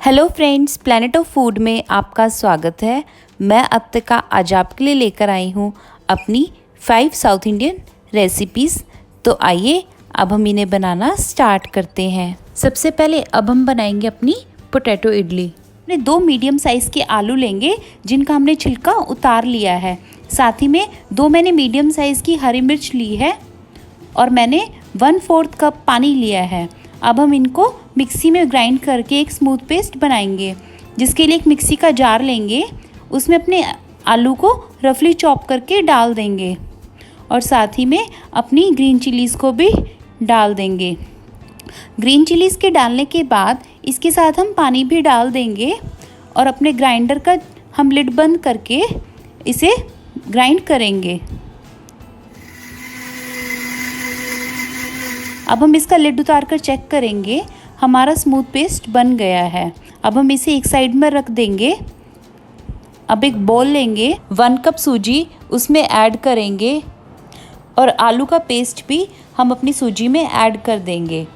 Hello friends, planet of food में आपका स्वागत है। मैं अप्तिका आज आपके लिए लेकर आई हूँ अपनी 5 साउथ इंडियन रेसिपीज़। तो आइए अब हम इन्हें बनाना स्टार्ट करते हैं। सबसे पहले अब हम बनाएंगे अपनी पोटैटो इडली। हमने 2 मीडियम साइज़ के आलू लेंगे जिनका हमने छिलका उतार लिया है। साथ ही में 2 मैंने मीडियम साइज़ की हरी मिर्च ली है और मैंने 1/4 कप पानी लिया है। अब हम इनको मिक्सी में ग्राइंड करके एक स्मूथ पेस्ट बनाएंगे, जिसके लिए एक मिक्सी का जार लेंगे। उसमें अपने आलू को रफली चॉप करके डाल देंगे और साथ ही में अपनी ग्रीन चिलीज़ को भी डाल देंगे। ग्रीन चिलीज़ के डालने के बाद इसके साथ हम पानी भी डाल देंगे और अपने ग्राइंडर का हम लिड बंद करके इसे ग्राइंड करेंगे। अब हम इसका लिड उतार कर चेक करेंगे, हमारा स्मूथ पेस्ट बन गया है। अब हम इसे एक साइड में रख देंगे। अब एक बोल लेंगे, 1 कप सूजी उसमें ऐड करेंगे और आलू का पेस्ट भी हम अपनी सूजी में ऐड कर देंगे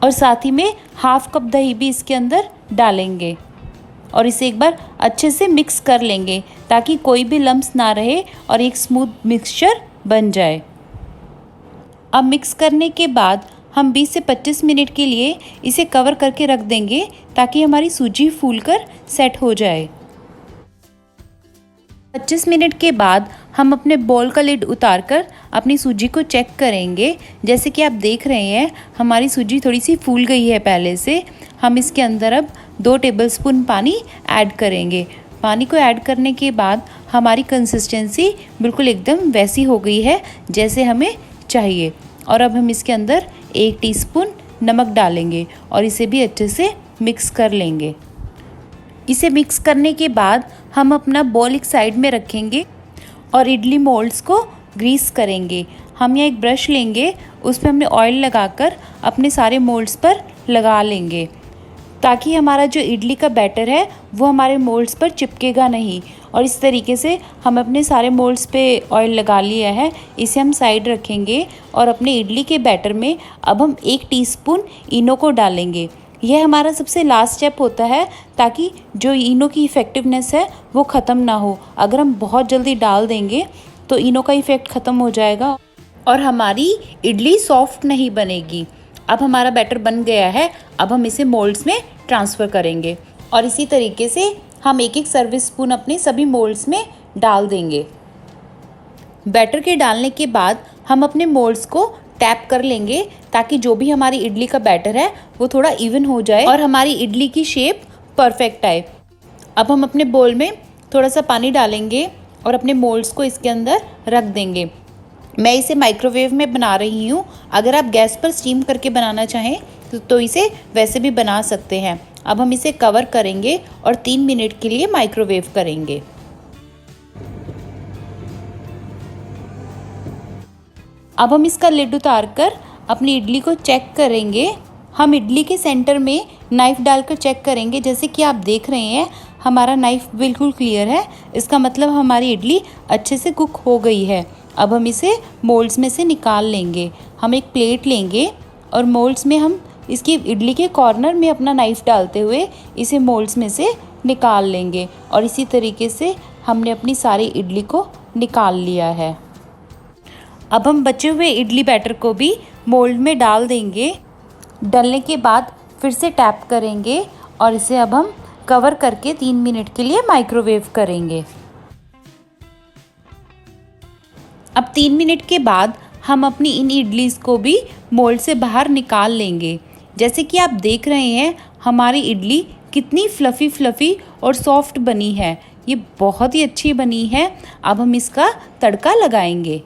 और साथ ही में 1/2 कप दही भी इसके अंदर डालेंगे और इसे एक बार अच्छे से मिक्स कर लेंगे ताकि कोई भी लम्स ना रहे और एक स्मूथ मिक्सचर बन जाए। अब मिक्स करने के बाद हम 20 से 25 मिनट के लिए इसे कवर करके रख देंगे ताकि हमारी सूजी फूलकर सेट हो जाए। 25 मिनट के बाद हम अपने बोल का लिड उतारकर अपनी सूजी को चेक करेंगे। जैसे कि आप देख रहे हैं, हमारी सूजी थोड़ी सी फूल गई है पहले से। हम इसके अंदर अब 2 टेबलस्पून पानी ऐड करेंगे। पानी को ऐड करने के बाद हमारी कंसिस्टेंसी बिल्कुल एकदम वैसी हो गई है जैसे हमें चाहिए। और अब हम इसके अंदर 1 टीस्पून नमक डालेंगे और इसे भी अच्छे से मिक्स कर लेंगे। इसे मिक्स करने के बाद हम अपना बॉल एक साइड में रखेंगे और इडली मोल्ड्स को ग्रीस करेंगे। हम यहाँ एक ब्रश लेंगे, उसमें हमने ऑयल लगाकर अपने सारे मोल्ड्स पर लगा लेंगे ताकि हमारा जो इडली का बैटर है वो हमारे मोल्ड्स पर चिपकेगा नहीं। और इस तरीके से हम अपने सारे मोल्ड्स पे ऑयल लगा लिया है। इसे हम साइड रखेंगे और अपने इडली के बैटर में अब हम 1 टीस्पून इनो को डालेंगे। यह हमारा सबसे लास्ट स्टेप होता है ताकि जो इनो की इफ़ेक्टिवनेस है वो ख़त्म ना हो। अगर हम बहुत जल्दी डाल देंगे तो इनो का इफ़ेक्ट ख़त्म हो जाएगा और हमारी इडली सॉफ्ट नहीं बनेगी। अब हमारा बैटर बन गया है। अब हम इसे मोल्ड्स में ट्रांसफ़र करेंगे और इसी तरीके से हम 1-1 सर्विस स्पून अपने सभी मोल्ड्स में डाल देंगे। बैटर के डालने के बाद हम अपने मोल्ड्स को टैप कर लेंगे ताकि जो भी हमारी इडली का बैटर है वो थोड़ा इवन हो जाए और हमारी इडली की शेप परफेक्ट आए। अब हम अपने बोल में थोड़ा सा पानी डालेंगे और अपने मोल्ड्स को इसके अंदर रख देंगे। मैं इसे माइक्रोवेव में बना रही हूँ। अगर आप गैस पर स्टीम करके बनाना चाहें तो इसे वैसे भी बना सकते हैं। अब हम इसे कवर करेंगे और 3 मिनट के लिए माइक्रोवेव करेंगे। अब हम इसका लिड उतारकर अपनी इडली को चेक करेंगे। हम इडली के सेंटर में नाइफ़ डालकर चेक करेंगे। जैसे कि आप देख रहे हैं, हमारा नाइफ़ बिल्कुल क्लियर है। इसका मतलब हमारी इडली अच्छे से कुक हो गई है। अब हम इसे मोल्ड्स में से निकाल लेंगे। हम एक प्लेट लेंगे और मोल्ड्स में हम इसकी इडली के कॉर्नर में अपना नाइफ़ डालते हुए इसे मोल्ड्स में से निकाल लेंगे और इसी तरीके से हमने अपनी सारी इडली को निकाल लिया है। अब हम बचे हुए इडली बैटर को भी मोल्ड में डाल देंगे। डालने के बाद फिर से टैप करेंगे और इसे अब हम कवर करके 3 मिनट के लिए माइक्रोवेव करेंगे। अब 3 मिनट के बाद हम अपनी इन इडलीज़ को भी मोल्ड से बाहर निकाल लेंगे। जैसे कि आप देख रहे हैं, हमारी इडली कितनी फ्लफ़ी और सॉफ्ट बनी है। ये बहुत ही अच्छी बनी है। अब हम इसका तड़का लगाएंगे।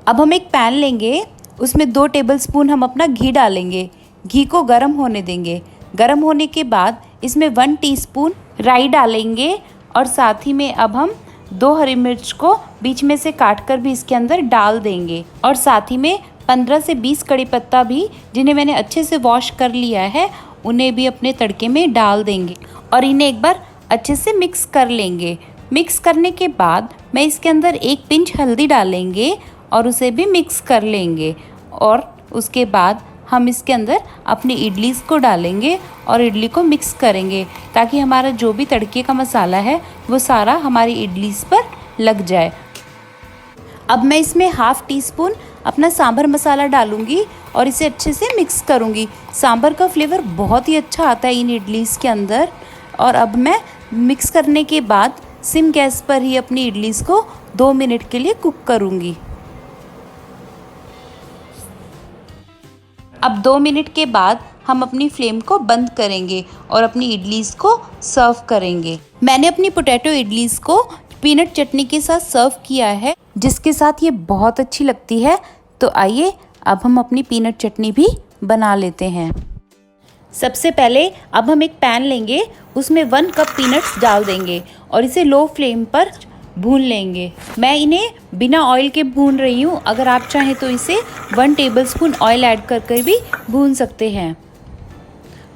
अब हम एक पैन लेंगे, उसमें 2 टेबलस्पून हम अपना घी डालेंगे। घी को गर्म होने देंगे। गर्म होने के बाद इसमें 1 टीस्पून राई डालेंगे और साथ ही में अब हम 2 हरी मिर्च को बीच में से काटकर भी इसके अंदर डाल देंगे और साथ ही में 15 से 20 कड़ी पत्ता भी, जिन्हें मैंने अच्छे से वॉश कर लिया है, उन्हें भी अपने तड़के में डाल देंगे और इन्हें एक बार अच्छे से मिक्स कर लेंगे। मिक्स करने के बाद मैं इसके अंदर 1 पिंच हल्दी डालेंगे और उसे भी मिक्स कर लेंगे और उसके बाद हम इसके अंदर अपनी इडलीस को डालेंगे और इडली को मिक्स करेंगे ताकि हमारा जो भी तड़के का मसाला है वो सारा हमारी इडलीस पर लग जाए। अब मैं इसमें हाफ़ टी स्पून अपना सांभर मसाला डालूंगी और इसे अच्छे से मिक्स करूंगी। सांभर का फ्लेवर बहुत ही अच्छा आता है इन इडलीस के अंदर। और अब मैं मिक्स करने के बाद सिम गैस पर ही अपनी इडलीस को 2 मिनट के लिए कुक करूंगी। अब 2 मिनट के बाद हम अपनी फ्लेम को बंद करेंगे और अपनी इडलीस को सर्व करेंगे। मैंने अपनी पोटैटो इडलीस को पीनट चटनी के साथ सर्व किया है, जिसके साथ ये बहुत अच्छी लगती है। तो आइए अब हम अपनी पीनट चटनी भी बना लेते हैं। सबसे पहले अब हम एक पैन लेंगे, उसमें 1 कप पीनट्स डाल देंगे और इसे लो फ्लेम पर भून लेंगे। मैं इन्हें बिना ऑयल के भून रही हूँ, अगर आप चाहें तो इसे 1 टेबलस्पून ऑयल ऐड कर भी भून सकते हैं।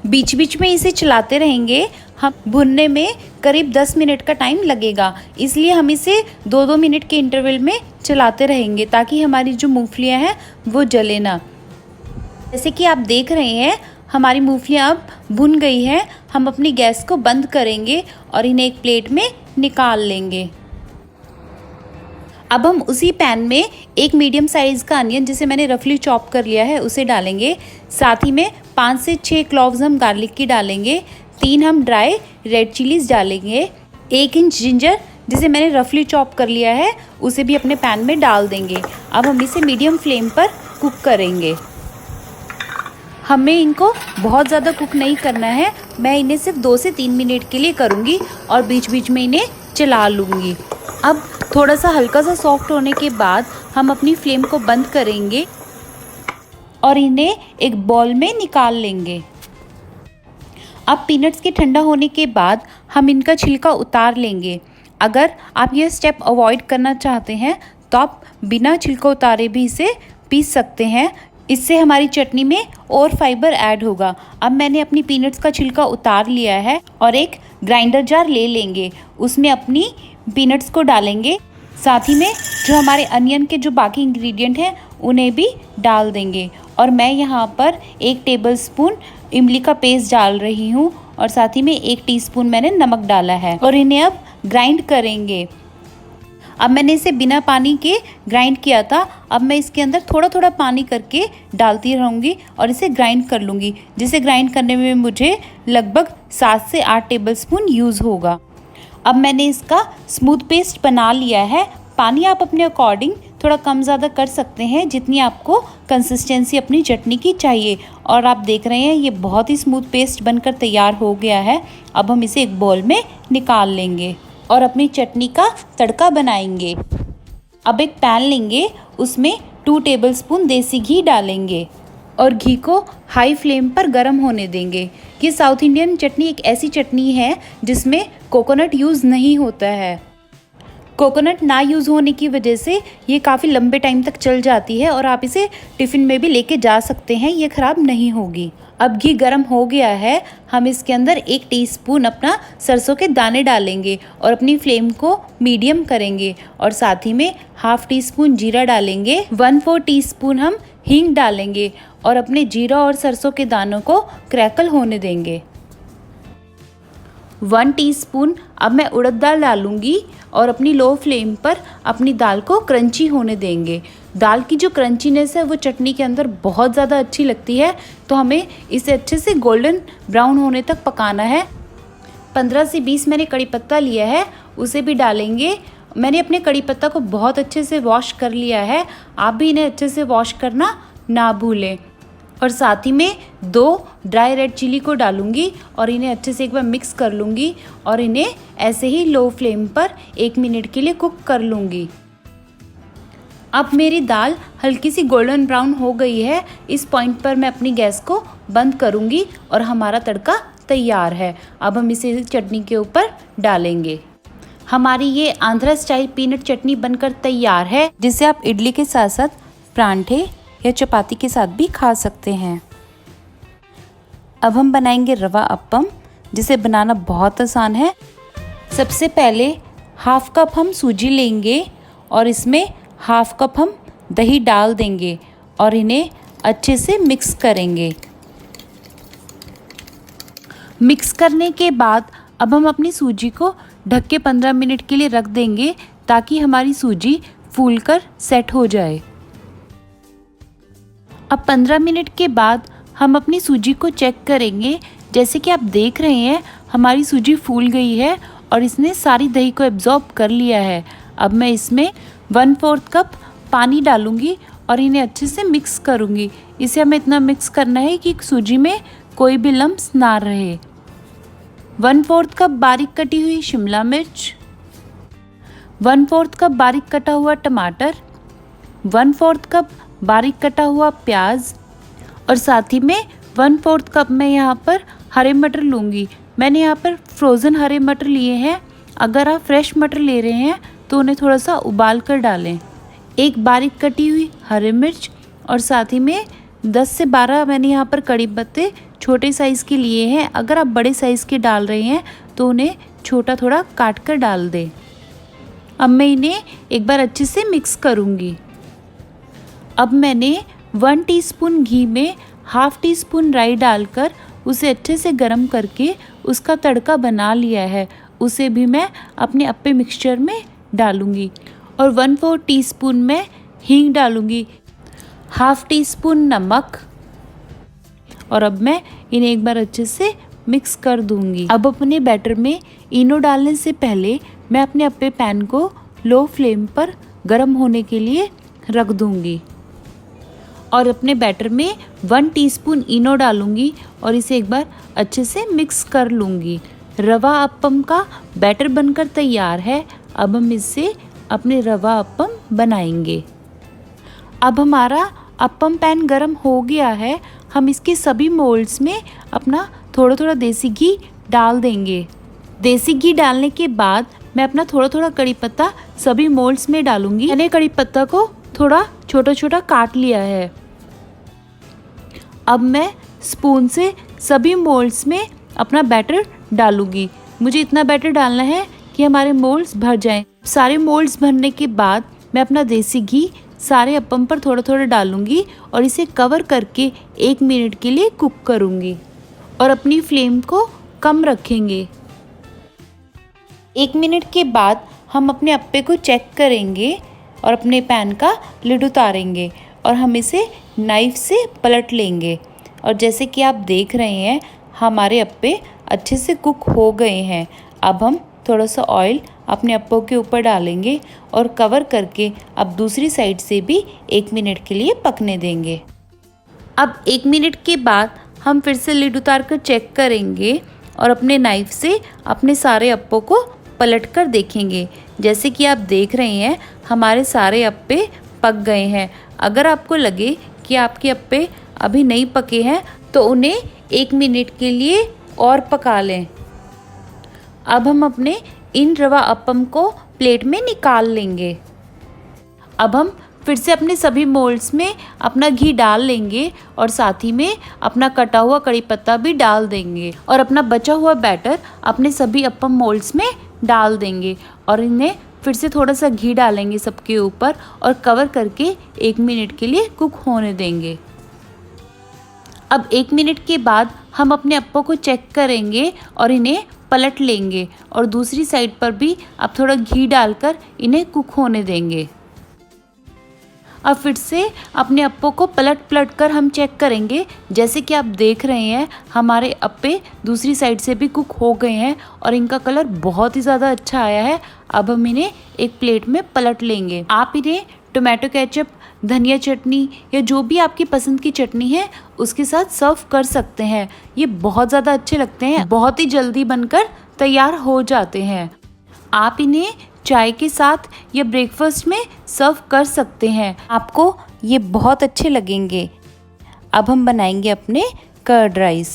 बीच बीच में इसे चलाते रहेंगे। हम भुनने में करीब 10 मिनट का टाइम लगेगा, इसलिए हम इसे 2-2 मिनट के इंटरवल में चलाते रहेंगे ताकि हमारी जो मूंगफलियाँ हैं वो जले ना। जैसे कि आप देख रहे हैं हमारी मूंगफलियाँ अब भुन गई हैं। हम अपनी गैस को बंद करेंगे और इन्हें एक प्लेट में निकाल लेंगे। अब हम उसी पैन में एक मीडियम साइज़ का अनियन, जिसे मैंने रफली चॉप कर लिया है, उसे डालेंगे। साथ ही में 5 से 6 क्लॉव्स हम गार्लिक की डालेंगे। 3 हम ड्राई रेड चिलीज़ डालेंगे। 1 इंच जिंजर, जिसे मैंने रफली चॉप कर लिया है, उसे भी अपने पैन में डाल देंगे। अब हम इसे मीडियम फ्लेम पर कुक करेंगे। हमें इनको बहुत ज़्यादा कुक नहीं करना है। मैं इन्हें सिर्फ 2 से 3 मिनट के लिए करूँगी और बीच बीच में इन्हें चला लूँगी। अब थोड़ा सा हल्का सा सॉफ्ट होने के बाद हम अपनी फ्लेम को बंद करेंगे और इन्हें एक बाउल में निकाल लेंगे। अब पीनट्स के ठंडा होने के बाद हम इनका छिलका उतार लेंगे। अगर आप ये स्टेप अवॉइड करना चाहते हैं तो आप बिना छिलका उतारे भी इसे पीस सकते हैं। इससे हमारी चटनी में और फाइबर ऐड होगा। अब मैंने अपनी पीनट्स का छिलका उतार लिया है और एक ग्राइंडर जार ले लेंगे, उसमें अपनी पीनट्स को डालेंगे। साथ ही में जो हमारे अनियन के जो बाकी इंग्रेडिएंट हैं उन्हें भी डाल देंगे। और मैं यहाँ पर 1 टेबलस्पून इमली का पेस्ट डाल रही हूँ और साथ ही में 1 टीस्पून मैंने नमक डाला है और इन्हें अब ग्राइंड करेंगे। अब मैंने इसे बिना पानी के ग्राइंड किया था। अब मैं इसके अंदर थोड़ा थोड़ा पानी करके डालती रहूँगी और इसे ग्राइंड कर लूँगी, जिसे ग्राइंड करने में मुझे लगभग 7 से 8 टेबलस्पून यूज़ होगा। अब मैंने इसका स्मूथ पेस्ट बना लिया है। पानी आप अपने अकॉर्डिंग थोड़ा कम ज़्यादा कर सकते हैं, जितनी आपको कंसिस्टेंसी अपनी चटनी की चाहिए। और आप देख रहे हैं ये बहुत ही स्मूथ पेस्ट बनकर तैयार हो गया है। अब हम इसे एक बाउल में निकाल लेंगे और अपनी चटनी का तड़का बनाएंगे। अब एक पैन लेंगे, उसमें 2 टेबलस्पून देसी घी डालेंगे और घी को हाई फ्लेम पर गर्म होने देंगे। ये साउथ इंडियन चटनी एक ऐसी चटनी है जिसमें कोकोनट यूज़ नहीं होता है। कोकोनट ना यूज़ होने की वजह से ये काफ़ी लंबे टाइम तक चल जाती है और आप इसे टिफ़िन में भी लेके जा सकते हैं, ये ख़राब नहीं होगी। अब घी गर्म हो गया है। हम इसके अंदर 1 टीस्पून अपना सरसों के दाने डालेंगे और अपनी फ्लेम को मीडियम करेंगे और साथ ही में हाफ़ टीस्पून जीरा डालेंगे। 1/4 टीस्पून हम हींग डालेंगे और अपने जीरा और सरसों के दानों को क्रैकल होने देंगे। 1 टीस्पून अब मैं उड़द दाल डालूंगी और अपनी लो फ्लेम पर अपनी दाल को क्रंची होने देंगे। दाल की जो क्रंचीनेस है वो चटनी के अंदर बहुत ज़्यादा अच्छी लगती है, तो हमें इसे अच्छे से गोल्डन ब्राउन होने तक पकाना है। 15 से 20 मैंने कड़ी पत्ता लिया है, उसे भी डालेंगे। मैंने अपने कड़ी पत्ता को बहुत अच्छे से वॉश कर लिया है, आप भी इन्हें अच्छे से वॉश करना ना भूलें। और साथ ही में 2 ड्राई रेड चिली को डालूंगी और इन्हें अच्छे से एक बार मिक्स कर लूँगी और इन्हें ऐसे ही लो फ्लेम पर 1 मिनट के लिए कुक कर लूँगी। अब मेरी दाल हल्की सी गोल्डन ब्राउन हो गई है। इस पॉइंट पर मैं अपनी गैस को बंद करूँगी और हमारा तड़का तैयार है। अब हम इसे चटनी के ऊपर डालेंगे। हमारी ये आंध्रा स्टाइल पीनट चटनी बनकर तैयार है, जिसे आप इडली के साथ साथ परांठे या चपाती के साथ भी खा सकते हैं। अब हम बनाएंगे रवा अप्पम, जिसे बनाना बहुत आसान है। सबसे पहले 1/2 कप हम सूजी लेंगे और इसमें 1/2 कप हम दही डाल देंगे और इन्हें अच्छे से मिक्स करेंगे। मिक्स करने के बाद अब हम अपनी सूजी को ढक के 15 मिनट के लिए रख देंगे ताकि हमारी सूजी फूलकर सेट हो जाए। अब 15 मिनट के बाद हम अपनी सूजी को चेक करेंगे। जैसे कि आप देख रहे हैं हमारी सूजी फूल गई है और इसने सारी दही को एब्जॉर्ब कर लिया है। अब मैं इसमें 1/4 कप पानी डालूंगी और इन्हें अच्छे से मिक्स करूंगी। इसे हमें इतना मिक्स करना है कि सूजी में कोई भी लम्स ना रहे। 1/4 कप बारीक कटी हुई शिमला मिर्च, 1/4 कप बारीक कटा हुआ टमाटर, 1/4 कप बारीक कटा हुआ प्याज और साथ ही में 1/4 कप मैं यहाँ पर हरे मटर लूँगी। मैंने यहाँ पर फ्रोज़न हरे मटर लिए हैं। अगर आप फ्रेश मटर ले रहे हैं तो उन्हें थोड़ा सा उबाल कर डालें। एक बारीक कटी हुई हरी मिर्च और साथ ही में 10 से 12 मैंने यहाँ पर कड़ी पत्ते छोटे साइज़ के लिए हैं। अगर आप बड़े साइज़ के डाल रहे हैं तो उन्हें छोटा थोड़ा काट कर डाल दें। अब मैं इन्हें एक बार अच्छे से मिक्स करूँगी। अब मैंने 1 टीस्पून घी में ½ टीस्पून राई डालकर उसे अच्छे से गर्म करके उसका तड़का बना लिया है। उसे भी मैं अपने अप्पे मिक्सचर में डालूँगी और 1/4 टीस्पून मैं हींग डालूँगी, ½ टीस्पून नमक और अब मैं इन्हें एक बार अच्छे से मिक्स कर दूँगी। अब अपने बैटर में इनो डालने से पहले मैं अपने अप्पे पैन को लो फ्लेम पर गर्म होने के लिए रख दूँगी और अपने बैटर में 1 टीस्पून इनो डालूँगी और इसे एक बार अच्छे से मिक्स कर लूँगी। रवा अप्पम का बैटर बनकर तैयार है। अब हम इससे अपने रवा अप्पम बनाएंगे। अब हमारा अप्पम पैन गरम हो गया है। हम इसके सभी मोल्ड्स में अपना थोड़ा थोड़ा देसी घी डाल देंगे। देसी घी डालने के बाद मैं अपना थोड़ा थोड़ा कड़ी पत्ता सभी मोल्ड्स में डालूंगी। मैंने कड़ी पत्ता को थोड़ा छोटा छोटा काट लिया है। अब मैं स्पून से सभी मोल्ड्स में अपना बैटर डालूंगी। मुझे इतना बैटर डालना है कि हमारे मोल्ड्स भर जाएं। सारे मोल्ड्स भरने के बाद मैं अपना देसी घी सारे अप्पम पर थोड़ा थोड़ा डालूंगी और इसे कवर करके 1 मिनट के लिए कुक करूंगी और अपनी फ्लेम को कम रखेंगे। 1 मिनट के बाद हम अपने अप्पे को चेक करेंगे और अपने पैन का लिड उतारेंगे और हम इसे नाइफ से पलट लेंगे। और जैसे कि आप देख रहे हैं हमारे अप्पे अच्छे से कुक हो गए हैं। अब हम थोड़ा सा ऑयल अपने अप्पों के ऊपर डालेंगे और कवर करके अब दूसरी साइड से भी 1 मिनट के लिए पकने देंगे। अब 1 मिनट के बाद हम फिर से लिड उतार कर चेक करेंगे और अपने नाइफ से अपने सारे अप्पों को पलट कर देखेंगे। जैसे कि आप देख रहे हैं हमारे सारे अप्पे पक गए हैं। अगर आपको लगे कि आपके अप्पे अभी नहीं पके हैं तो उन्हें 1 मिनट के लिए और पका लें। अब हम अपने इन रवा अप्पम को प्लेट में निकाल लेंगे। अब हम फिर से अपने सभी मोल्ड्स में अपना घी डाल लेंगे और साथ ही में अपना कटा हुआ कड़ी पत्ता भी डाल देंगे और अपना बचा हुआ बैटर अपने सभी अप्पम मोल्ड्स में डाल देंगे और इन्हें फिर से थोड़ा सा घी डालेंगे सबके ऊपर और कवर करके 1 मिनट के लिए कुक होने देंगे। अब 1 मिनट के बाद हम अपने अप्पों को चेक करेंगे और इन्हें पलट लेंगे और दूसरी साइड पर भी अब थोड़ा घी डालकर इन्हें कुक होने देंगे। अब फिर से अपने अप्पों को पलट कर हम चेक करेंगे। जैसे कि आप देख रहे हैं हमारे अप्पे दूसरी साइड से भी कुक हो गए हैं और इनका कलर बहुत ही ज़्यादा अच्छा आया है। अब हम इन्हें एक प्लेट में पलट लेंगे। आप इन्हें टोमेटो केचप, धनिया चटनी या जो भी आपकी पसंद की चटनी है उसके साथ सर्व कर सकते हैं। ये बहुत ज़्यादा अच्छे लगते हैं, बहुत ही जल्दी बनकर तैयार हो जाते हैं। आप इन्हें चाय के साथ या ब्रेकफास्ट में सर्व कर सकते हैं। आपको ये बहुत अच्छे लगेंगे। अब हम बनाएंगे अपने कर्ड राइस।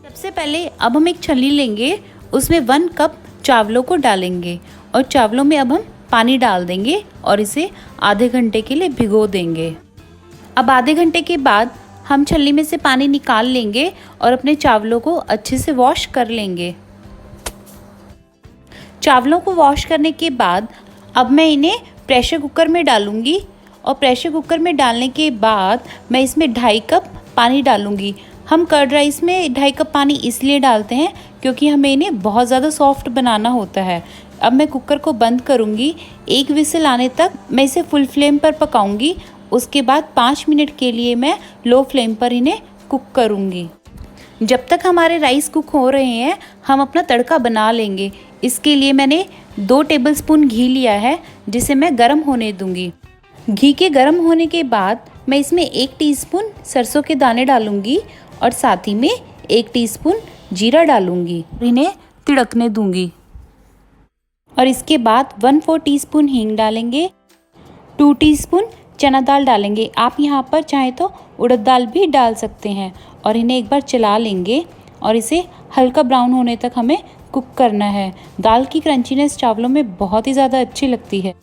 सबसे पहले अब हम एक छलनी लेंगे, उसमें 1 कप चावलों को डालेंगे और चावलों में अब हम पानी डाल देंगे और इसे आधे घंटे के लिए भिगो देंगे। अब आधे घंटे के बाद हम छलनी में से पानी निकाल लेंगे और अपने चावलों को अच्छे से वॉश कर लेंगे। चावलों को वॉश करने के बाद अब मैं इन्हें प्रेशर कुकर में डालूंगी और प्रेशर कुकर में डालने के बाद मैं इसमें 2.5 कप पानी डालूँगी। हम कर्ड राइस में 2.5 कप पानी इसलिए डालते हैं क्योंकि हमें इन्हें बहुत ज़्यादा सॉफ्ट बनाना होता है। अब मैं कुकर को बंद करूँगी। 1 विसल आने तक मैं इसे फुल फ्लेम पर पकाऊँगी। उसके बाद 5 मिनट के लिए मैं लो फ्लेम पर इन्हें कुक करूँगी। जब तक हमारे राइस कुक हो रहे हैं हम अपना तड़का बना लेंगे। इसके लिए मैंने 2 टेबलस्पून घी लिया है जिसे मैं गर्म होने दूँगी। घी के गर्म होने के बाद मैं इसमें 1 टीस्पून सरसों के दाने डालूँगी और साथ ही में 1 टीस्पून जीरा डालूँगी। इन्हें तिड़कने दूँगी और इसके बाद 1/4 टीस्पून हींग डालेंगे। 2 टीस्पून चना दाल डालेंगे। आप यहाँ पर चाहें तो उड़द दाल भी डाल सकते हैं और इन्हें एक बार चला लेंगे और इसे हल्का ब्राउन होने तक हमें कुक करना है। दाल की क्रंचीनेस चावलों में बहुत ही ज़्यादा अच्छी लगती है।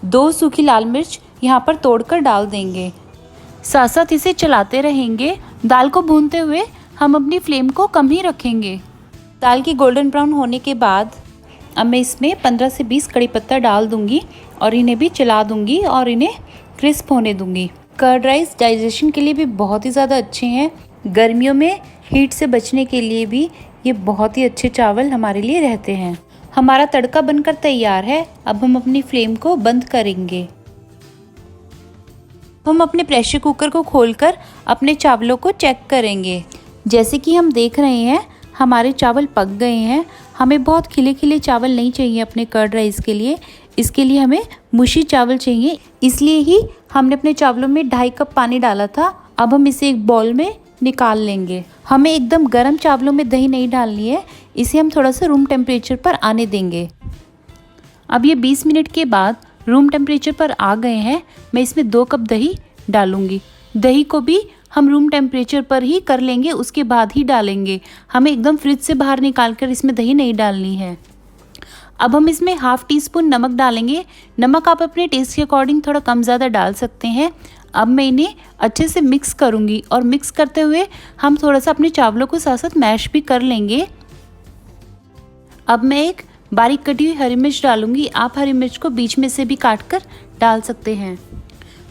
2 सूखी लाल मिर्च यहाँ पर तोड़कर डाल देंगे। साथ साथ इसे चलाते रहेंगे। दाल को भूनते हुए हम अपनी फ्लेम को कम ही रखेंगे। दाल की गोल्डन ब्राउन होने के बाद अब मैं इसमें 15 से 20 कड़ी पत्ता डाल दूँगी और इन्हें भी चला दूँगी और इन्हें क्रिस्प होने दूँगी। कर्ड राइस डाइजेशन के लिए भी बहुत ही ज़्यादा अच्छे हैं। गर्मियों में हीट से बचने के लिए भी ये बहुत ही अच्छे चावल हमारे लिए रहते हैं। हमारा तड़का बनकर तैयार है। अब हम अपनी फ्लेम को बंद करेंगे। हम अपने प्रेशर कुकर को खोलकर अपने चावलों को चेक करेंगे। जैसे कि हम देख रहे हैं हमारे चावल पक गए हैं। हमें बहुत खिले खिले चावल नहीं चाहिए अपने कर्ड राइस के लिए। इसके लिए हमें मुशी चावल चाहिए। इसलिए ही हमने अपने चावलों में 2.5 कप पानी डाला था। अब हम इसे एक बाउल में निकाल लेंगे। हमें एकदम गर्म चावलों में दही नहीं डालनी है। इसे हम थोड़ा सा रूम टेम्परेचर पर आने देंगे। अब ये 20 मिनट के बाद रूम टेम्परेचर पर आ गए हैं। मैं इसमें 2 कप दही डालूंगी। दही को भी हम रूम टेम्परेचर पर ही कर लेंगे, उसके बाद ही डालेंगे। हमें एकदम फ्रिज से बाहर निकाल कर इसमें दही नहीं डालनी है। अब हम इसमें 1/2 टीस्पून नमक डालेंगे। नमक आप अपने टेस्ट के अकॉर्डिंग थोड़ा कम ज़्यादा डाल सकते हैं। अब मैं इन्हें अच्छे से मिक्स करूँगी और मिक्स करते हुए हम थोड़ा सा अपने चावलों को साथ साथ मैश भी कर लेंगे। अब मैं एक बारीक कटी हुई हरी मिर्च डालूंगी। आप हरी मिर्च को बीच में से भी काट कर डाल सकते हैं।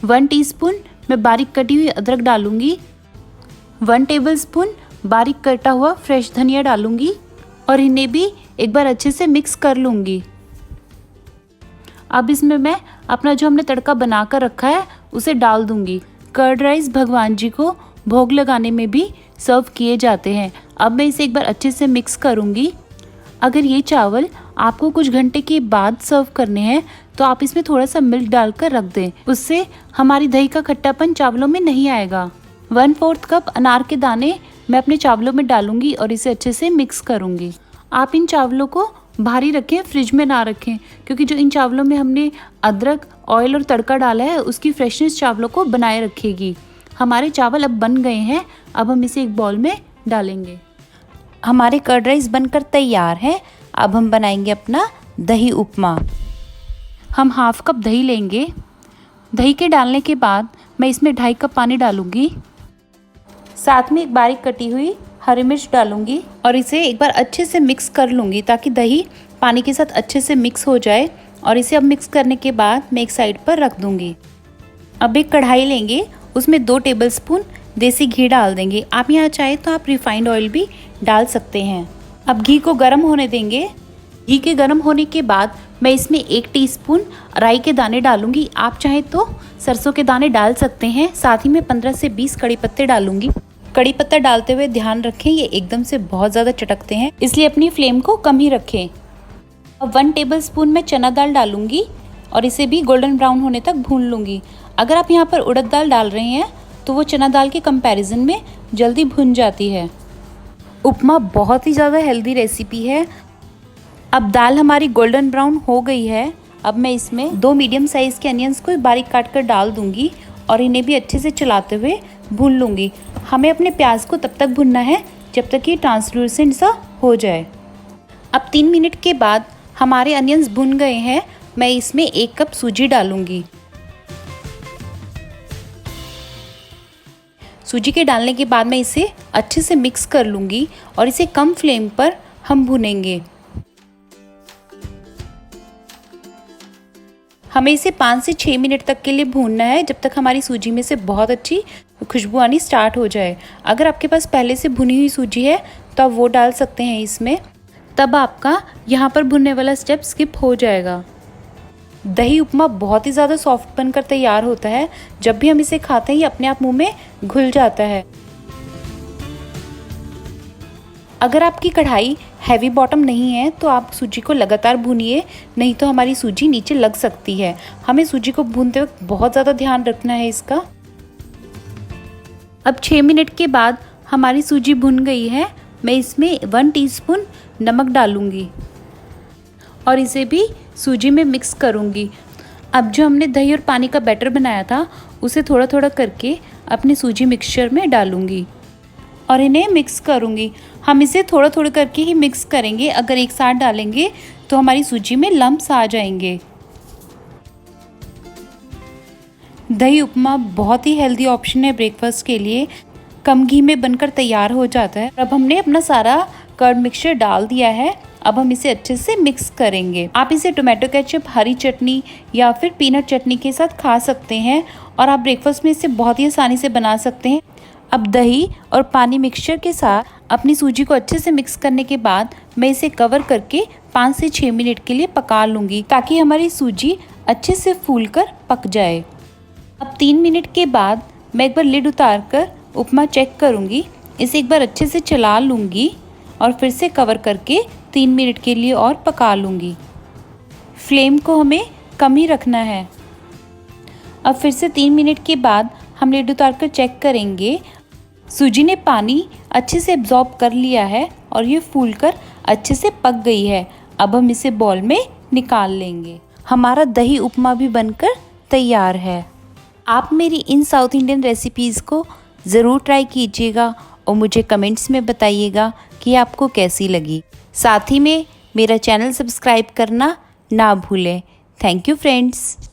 1 टीस्पून मैं बारीक कटी हुई अदरक डालूंगी। 1 टेबलस्पून बारीक कटा हुआ फ्रेश धनिया डालूंगी और इन्हें भी एक बार अच्छे से मिक्स कर लूँगी। अब इसमें मैं अपना जो हमने तड़का बना कर रखा है उसे डाल दूँगी। कर्ड राइस भगवान जी को भोग लगाने में भी सर्व किए जाते हैं। अब मैं इसे एक बार अच्छे से मिक्स करूँगी। अगर ये चावल आपको कुछ घंटे के बाद सर्व करने हैं तो आप इसमें थोड़ा सा मिल्क डालकर रख दें। उससे हमारी दही का खट्टापन चावलों में नहीं आएगा। 1/4 कप अनार के दाने मैं अपने चावलों में डालूंगी और इसे अच्छे से मिक्स करूंगी। आप इन चावलों को भारी रखें, फ्रिज में ना रखें, क्योंकि जो इन चावलों में हमने अदरक, ऑयल और तड़का डाला है उसकी फ्रेशनेस चावलों को बनाए रखेगी। हमारे चावल अब बन गए हैं। अब हम इसे एक बाउल में डालेंगे। हमारे कर्ड राइस बनकर तैयार है। अब हम बनाएंगे अपना दही उपमा। हम 1/2 कप दही लेंगे। दही के डालने के बाद मैं इसमें 2.5 कप पानी डालूंगी। साथ में एक बारीक कटी हुई हरी मिर्च डालूंगी और इसे एक बार अच्छे से मिक्स कर लूँगी ताकि दही पानी के साथ अच्छे से मिक्स हो जाए। और इसे अब मिक्स करने के बाद मैं एक साइड पर रख दूँगी। अब एक कढ़ाई लेंगे, उसमें 2 टेबलस्पून देसी घी डाल देंगे। आप यहाँ चाहे तो आप रिफाइंड ऑयल भी डाल सकते हैं। अब घी को गर्म होने देंगे। घी के गर्म होने के बाद मैं इसमें 1 टीस्पून राई के दाने डालूंगी। आप चाहे तो सरसों के दाने डाल सकते हैं। साथ ही में 15 से 20 कड़ी पत्ते डालूंगी। कड़ी पत्ता डालते हुए ध्यान रखें ये एकदम से बहुत ज़्यादा चटकते हैं, इसलिए अपनी फ्लेम को कम ही रखें। अब 1 टेबलस्पून मैं चना दाल डालूंगी और इसे भी गोल्डन ब्राउन होने तक भून लूँगी। अगर आप यहाँ पर उड़द दाल डाल रहे हैं तो वो चना दाल के कंपैरिजन में जल्दी भुन जाती है। उपमा बहुत ही ज़्यादा हेल्दी रेसिपी है। अब दाल हमारी गोल्डन ब्राउन हो गई है। अब मैं इसमें 2 मीडियम साइज़ के अनियंस को बारीक काट कर डाल दूँगी और इन्हें भी अच्छे से चलाते हुए भून लूँगी। हमें अपने प्याज को तब तक भुनना है जब तक ये ट्रांसलूसेंट सा हो जाए। अब 3 मिनट के बाद हमारे अनियंस भुन गए हैं। मैं इसमें 1 कप सूजी डालूँगी। सूजी के डालने के बाद मैं इसे अच्छे से मिक्स कर लूँगी और इसे कम फ्लेम पर हम भुनेंगे। हमें इसे 5 से 6 मिनट तक के लिए भूनना है, जब तक हमारी सूजी में से बहुत अच्छी खुशबू आनी स्टार्ट हो जाए। अगर आपके पास पहले से भुनी हुई सूजी है तो आप वो डाल सकते हैं इसमें, तब आपका यहाँ पर भुनने वाला स्टेप स्किप हो जाएगा। दही उपमा बहुत ही ज़्यादा सॉफ्ट बनकर तैयार होता है। जब भी हम इसे खाते हैं ये अपने आप मुंह में घुल जाता है। अगर आपकी कढ़ाई हैवी बॉटम नहीं है तो आप सूजी को लगातार भूनिए, नहीं तो हमारी सूजी नीचे लग सकती है। हमें सूजी को भूनते वक्त बहुत ज़्यादा ध्यान रखना है इसका। अब 6 मिनट के बाद हमारी सूजी भुन गई है। मैं इसमें 1 टीस्पून नमक डालूंगी और इसे भी सूजी में मिक्स करूंगी। अब जो हमने दही और पानी का बैटर बनाया था उसे थोड़ा थोड़ा करके अपने सूजी मिक्सचर में डालूंगी और इन्हें मिक्स करूंगी। हम इसे थोड़ा थोड़ा करके ही मिक्स करेंगे, अगर एक साथ डालेंगे तो हमारी सूजी में लम्प्स आ जाएंगे। दही उपमा बहुत ही हेल्दी ऑप्शन है ब्रेकफास्ट के लिए, कम घी में बनकर तैयार हो जाता है। अब हमने अपना सारा कर्ड मिक्सचर डाल दिया है। अब हम इसे अच्छे से मिक्स करेंगे। आप इसे टोमेटो केचप, हरी चटनी या फिर पीनट चटनी के साथ खा सकते हैं और आप ब्रेकफास्ट में इसे बहुत ही आसानी से बना सकते हैं। अब दही और पानी मिक्सचर के साथ अपनी सूजी को अच्छे से मिक्स करने के बाद मैं इसे कवर करके 5 से 6 मिनट के लिए पका लूँगी, ताकि हमारी सूजी अच्छे से फूलकर पक जाए। अब 3 मिनट के बाद मैं एक बार लिड उतार कर उपमा चेक करूँगी। इसे एक बार अच्छे से चला लूँगी और फिर से कवर करके 3 मिनट के लिए और पका लूँगी। फ्लेम को हमें कम ही रखना है। अब फिर से 3 मिनट के बाद हम लिड उतार कर चेक करेंगे। सूजी ने पानी अच्छे से एब्जॉर्ब कर लिया है और ये फूलकर अच्छे से पक गई है। अब हम इसे बॉल में निकाल लेंगे। हमारा दही उपमा भी बनकर तैयार है। आप मेरी इन साउथ इंडियन रेसिपीज़ को ज़रूर ट्राई कीजिएगा और मुझे कमेंट्स में बताइएगा कि आपको कैसी लगी। साथ ही में मेरा चैनल सब्सक्राइब करना ना भूलें। Thank you friends.